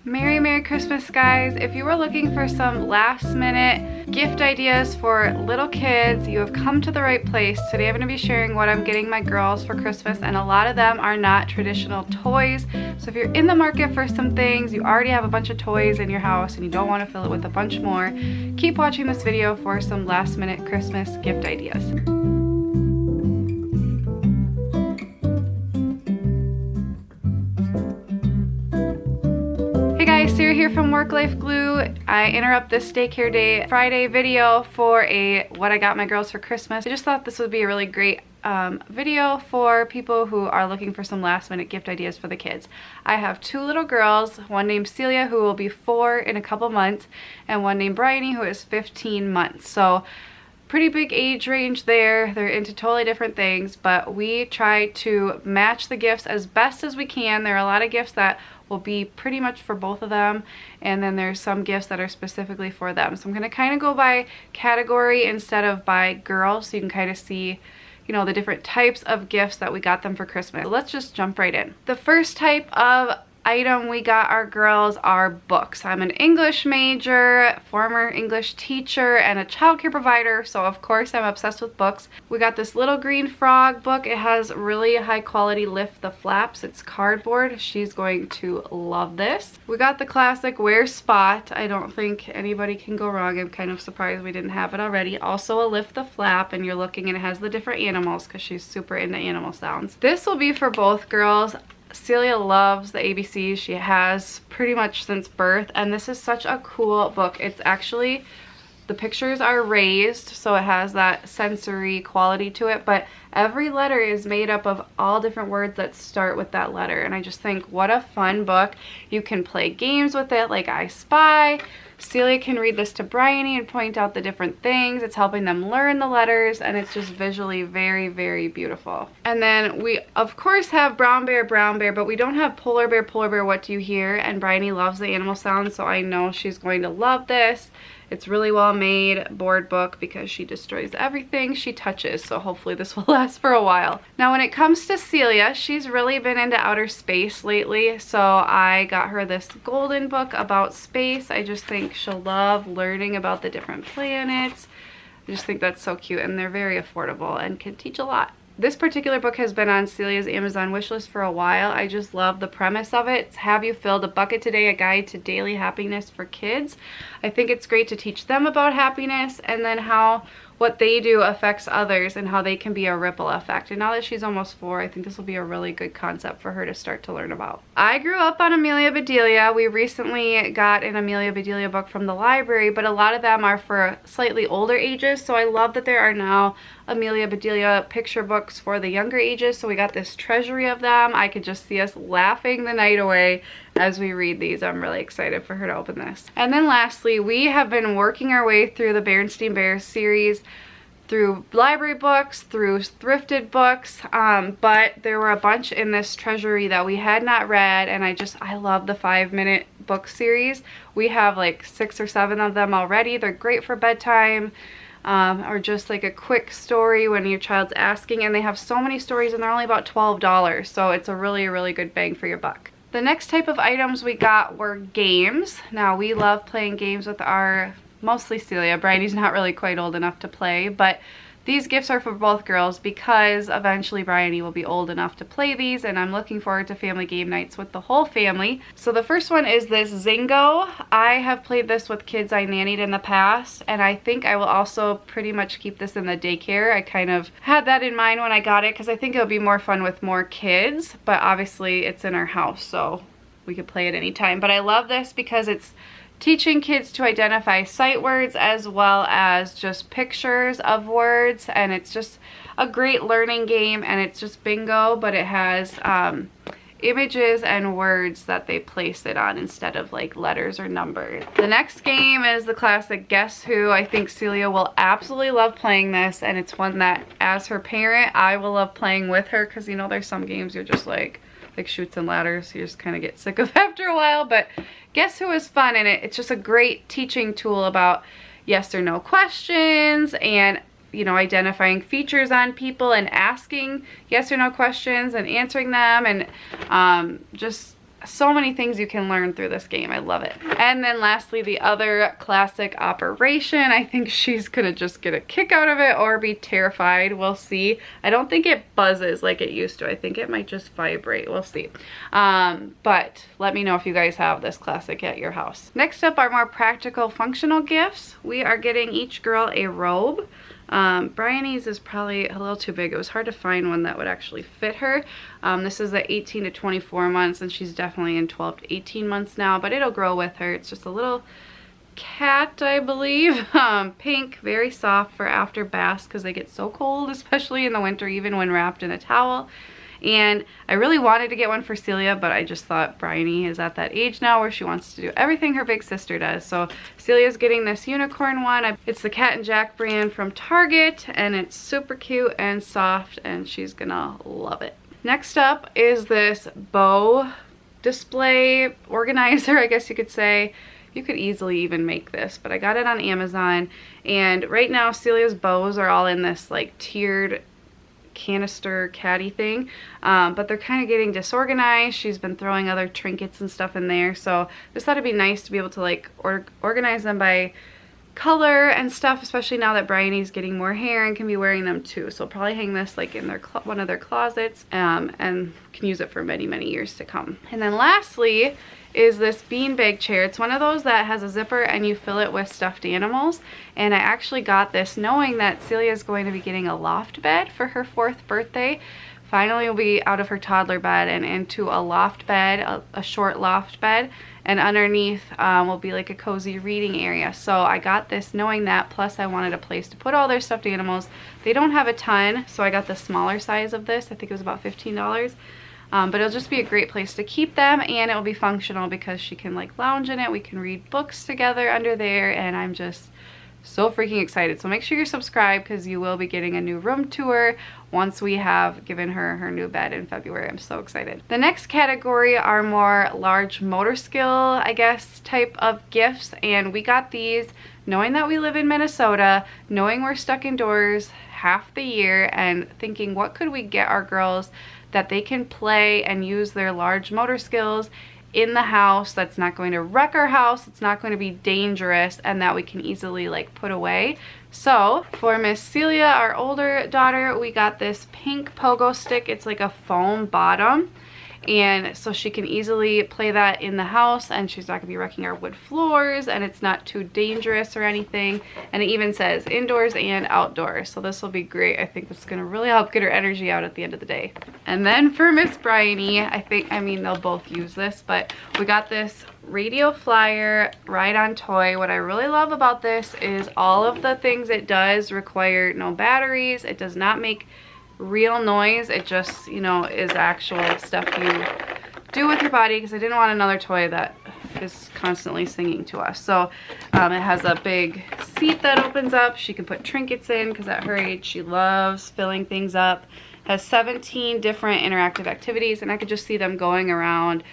Merry Christmas, guys. If you were looking for some last minute gift ideas for little kids, you have come to the right place. Today I'm going to be sharing what I'm getting my girls for Christmas, and a lot of them are not traditional toys. So if you're in the market for some things, you already have a bunch of toys in your house and you don't want to fill it with a bunch more, keep watching this video for some last minute Christmas gift ideas. Hey guys, Sarah here from Work Life Glue. I interrupt this daycare day Friday video for a what I got my girls for Christmas. I just thought this would be a really great video for people who are looking for some last minute gift ideas for the kids. I have two little girls, one named Celia who will be 4 in a couple months, and one named Bryony who is 15 months. So pretty big age range there. They're into totally different things, but we try to match the gifts as best as we can. There are a lot of gifts that will be pretty much for both of them, and then there's some gifts that are specifically for them. So I'm going to kind of go by category instead of by girls, so you can kind of see, you know, the different types of gifts that we got them for Christmas. So let's just jump right in. The first type of item we got our girls are books. I'm an English major, former English teacher, and a childcare provider, so of course I'm obsessed with books. We got this little green frog book. It has really high quality lift the flaps. It's cardboard. She's going to love this. We got the classic Where's Spot. I don't think anybody can go wrong. I'm kind of surprised we didn't have it already. Also a lift the flap, and you're looking and it has the different animals because she's super into animal sounds. This will be for both girls. Celia loves the ABCs. She has pretty much since birth, and this is such a cool book. It's actually, the pictures are raised, so it has that sensory quality to it, but every letter is made up of all different words that start with that letter, and I just think what a fun book. You can play games with it like I Spy. Celia can read this to Bryony and point out the different things. It's helping them learn the letters, and it's just visually very beautiful. And then we of course have Brown Bear, but we don't have Polar Bear, What Do You Hear? And Bryony loves the animal sounds, so I know she's going to love this. It's really well made board book because she destroys everything she touches, so hopefully this will last for a while. Now when it comes to Celia, she's really been into outer space lately, so I got her this golden book about space. I just think she'll love learning about the different planets. I just think that's so cute, and they're very affordable and can teach a lot. This particular book has been on Celia's Amazon wishlist for a while. I just love the premise of it. It's Have You Filled a Bucket Today? A Guide to Daily Happiness for Kids. I think it's great to teach them about happiness, and then how what they do affects others and how they can be a ripple effect. And now that she's almost 4, I think this will be a really good concept for her to start to learn about. I grew up on Amelia Bedelia. We recently got an Amelia Bedelia book from the library, but a lot of them are for slightly older ages, so I love that there are now Amelia Bedelia picture books for the younger ages. So we got this treasury of them. I could just see us laughing the night away as we read these. I'm really excited for her to open this. And then lastly, we have been working our way through the Berenstain Bears series, through library books, through thrifted books, but there were a bunch in this treasury that we had not read, and I love the 5-minute book series. We have like 6 or 7 of them already. They're great for bedtime, or just like a quick story when your child's asking, and they have so many stories and they're only about $12, so it's a really good bang for your buck. The next type of items we got were games. Now we love playing games with mostly Celia. Bryony's not really quite old enough to play, but these gifts are for both girls because eventually Bryony will be old enough to play these, and I'm looking forward to family game nights with the whole family. So the first one is this Zingo. I have played this with kids I nannied in the past, and I think I will also pretty much keep this in the daycare. I kind of had that in mind when I got it because I think it'll be more fun with more kids, but obviously it's in our house, so we could play it anytime. But I love this because it's teaching kids to identify sight words as well as just pictures of words, and it's just a great learning game, and it's just bingo, but it has images and words that they place it on instead of like letters or numbers. The next game is the classic Guess Who. I think Celia will absolutely love playing this, and it's one that as her parent I will love playing with her, because you know there's some games you're just like Chutes and Ladders, you just kind of get sick of after a while, but Guess Who is fun, and it's just a great teaching tool about yes or no questions, and you know, identifying features on people and asking yes or no questions and answering them, and just so many things you can learn through this game. I love it. And then lastly, the other classic Operation. I think she's gonna just get a kick out of it or be terrified. We'll see. I don't think it buzzes like it used to. I think it might just vibrate. We'll see. But let me know if you guys have this classic at your house. Next up are more practical functional gifts. We are getting each girl a robe. Bryony's is probably a little too big. It was hard to find one that would actually fit her. This is at 18 to 24 months, and she's definitely in 12 to 18 months now, but it'll grow with her. It's just a little cat, I believe. Pink, very soft for after baths because they get so cold, especially in the winter, even when wrapped in a towel. And I really wanted to get one for Celia, but I just thought Bryony is at that age now where she wants to do everything her big sister does. So Celia's getting this unicorn one. It's the Cat and Jack brand from Target, and it's super cute and soft, and she's gonna love it. Next up is this bow display organizer, I guess you could say. You could easily even make this, but I got it on Amazon. And right now Celia's bows are all in this like tiered canister caddy thing, but they're kind of getting disorganized. She's been throwing other trinkets and stuff in there, so just thought it'd be nice to be able to like organize them by color and stuff, especially now that Bryony's getting more hair and can be wearing them too. So I'll probably hang this like in their one of their closets, and can use it for many years to come. And then lastly is this beanbag chair. It's one of those that has a zipper and you fill it with stuffed animals. And I actually got this knowing that Celia is going to be getting a loft bed for her 4th birthday. Finally will be out of her toddler bed and into a loft bed, a short loft bed. And underneath will be like a cozy reading area. So I got this knowing that, plus I wanted a place to put all their stuffed animals. They don't have a ton, so I got the smaller size of this. I think it was about $15. But it'll just be a great place to keep them, and it will be functional because she can like lounge in it. We can read books together under there, and I'm just so freaking excited. So make sure you're subscribed because you will be getting a new room tour once we have given her her new bed in February. I'm so excited. The next category are more large motor skill, I guess, type of gifts, and we got these knowing that we live in Minnesota, knowing we're stuck indoors half the year, and thinking what could we get our girls that they can play and use their large motor skills in the house that's not going to wreck our house, it's not going to be dangerous, and that we can easily like put away. So for Miss Celia, our older daughter, we got this pink pogo stick. It's like a foam bottom, and so she can easily play that in the house, and she's not gonna be wrecking our wood floors, and it's not too dangerous or anything. And it even says indoors and outdoors, so this will be great. I think this is gonna really help get her energy out at the end of the day. And then for Miss Bryony, I mean they'll both use this, but we got this radio flyer ride-on toy. What I really love about this is all of the things it does require no batteries. It does not make real noise. It just, you know, is actual stuff you do with your body, because I didn't want another toy that is constantly singing to us. So it has a big seat that opens up. She can put trinkets in because at her age she loves filling things up. Has 17 different interactive activities, and I could just see them going around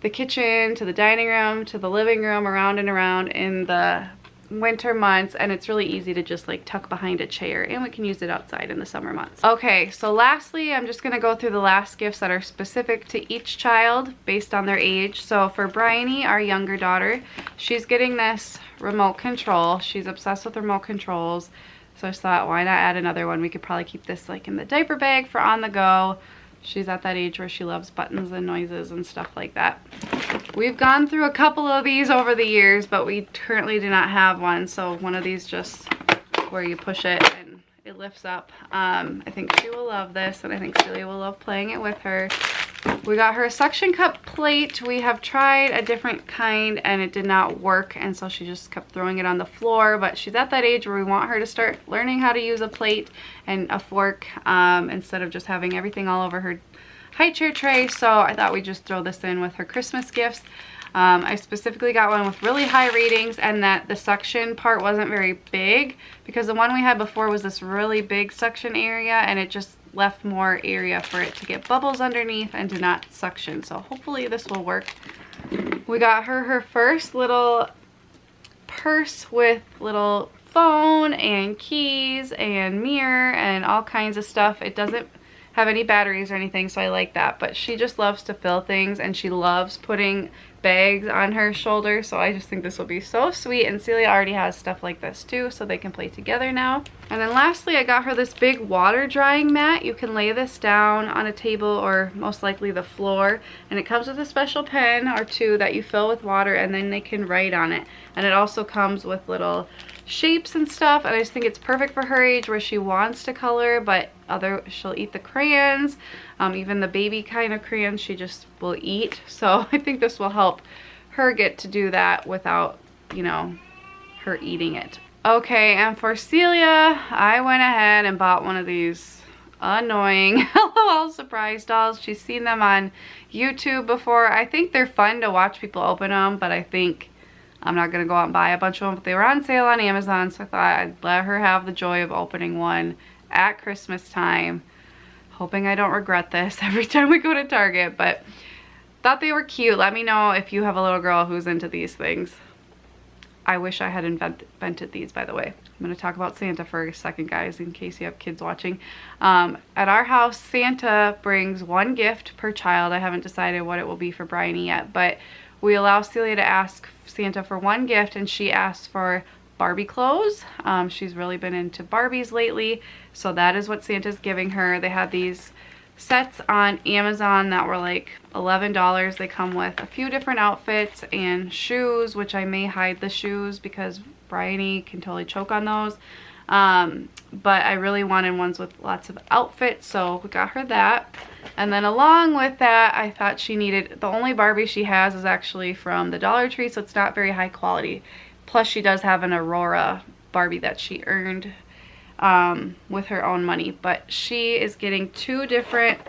the kitchen to the dining room to the living room, around and around in the winter months, and it's really easy to just like tuck behind a chair, and we can use it outside in the summer months. Okay, so lastly, I'm just gonna go through the last gifts that are specific to each child based on their age. So for Bryony, our younger daughter, she's getting this remote control. She's obsessed with remote controls, so I just thought, why not add another one? We could probably keep this like in the diaper bag for on the go. She's at that age where she loves buttons and noises and stuff like that. We've gone through a couple of these over the years, but we currently do not have one. So one of these just where you push it and it lifts up. I think she will love this, and I think Celia will love playing it with her. We got her a suction cup plate. We have tried a different kind and it did not work, and so she just kept throwing it on the floor. But she's at that age where we want her to start learning how to use a plate and a fork instead of just having everything all over her high chair tray. So I thought we'd just throw this in with her Christmas gifts. I specifically got one with really high ratings, and that the suction part wasn't very big, because the one we had before was this really big suction area, and it just left more area for it to get bubbles underneath and to not suction. So hopefully this will work. We got her first little purse with little phone and keys and mirror and all kinds of stuff. It doesn't have any batteries or anything, so I like that. But she just loves to fill things, and she loves putting bags on her shoulder, so I just think this will be so sweet. And Celia already has stuff like this too, so they can play together now. And then lastly, I got her this big water drying mat. You can lay this down on a table or most likely the floor, and it comes with a special pen or two that you fill with water, and then they can write on it. And it also comes with little shapes and stuff, and I just think it's perfect for her age where she wants to color, but she'll eat the crayons, even the baby kind of crayons she just will eat. So I think this will help her get to do that without, you know, her eating it. Okay, and for Celia, I went ahead and bought one of these annoying LOL surprise dolls. She's seen them on YouTube before. I think they're fun to watch people open them, but I think I'm not going to go out and buy a bunch of them. But they were on sale on Amazon, so I thought I'd let her have the joy of opening one at Christmas time. Hoping I don't regret this every time we go to Target, but thought they were cute. Let me know if you have a little girl who's into these things. I wish I had invented these, by the way. I'm going to talk about Santa for a second, guys, in case you have kids watching. At our house, Santa brings one gift per child. I haven't decided what it will be for Bryony yet, but we allow Celia to ask Santa for one gift, and she asked for Barbie clothes. She's really been into Barbies lately, so that is what Santa's giving her. They had these sets on Amazon that were like $11. They come with a few different outfits and shoes, which I may hide the shoes because Bryony can totally choke on those. But I really wanted ones with lots of outfits, so we got her that. And then along with that, I thought she needed, the only Barbie she has is actually from the Dollar Tree, so it's not very high quality. Plus she does have an Aurora Barbie that she earned with her own money. But she is getting two different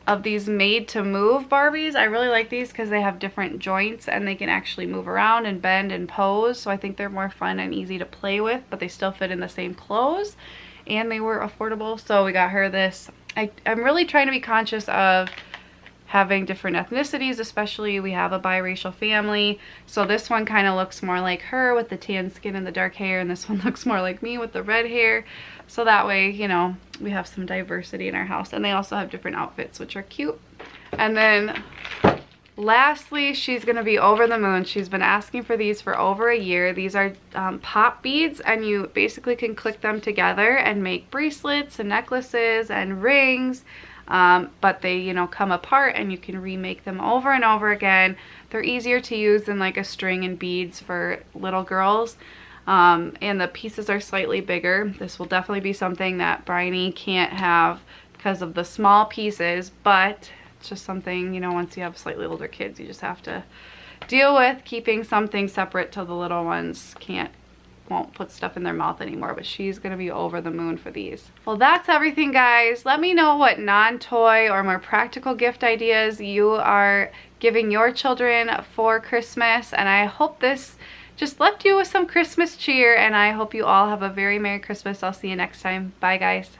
of these made to move Barbies. I really like these because they have different joints and they can actually move around and bend and pose. So I think they're more fun and easy to play with, but they still fit in the same clothes and they were affordable. So we got her this. I'm really trying to be conscious of having different ethnicities, especially we have a biracial family. So this one kind of looks more like her with the tan skin and the dark hair, and this one looks more like me with the red hair. So that way, you know, we have some diversity in our house. And they also have different outfits, which are cute. And then lastly, she's gonna be over the moon. She's been asking for these for over a year. These are pop beads, and you basically can click them together and make bracelets and necklaces and rings. But they, you know, come apart and you can remake them over and over again. They're easier to use than like a string and beads for little girls. And the pieces are slightly bigger. This will definitely be something that Bryony can't have because of the small pieces, but it's just something, you know, once you have slightly older kids, you just have to deal with keeping something separate till the little ones won't put stuff in their mouth anymore. But she's gonna be over the moon for these. Well, that's everything, guys. Let me know what non-toy or more practical gift ideas you are giving your children for Christmas, and I hope this just left you with some Christmas cheer, and I hope you all have a very Merry Christmas. I'll see you next time. Bye, guys.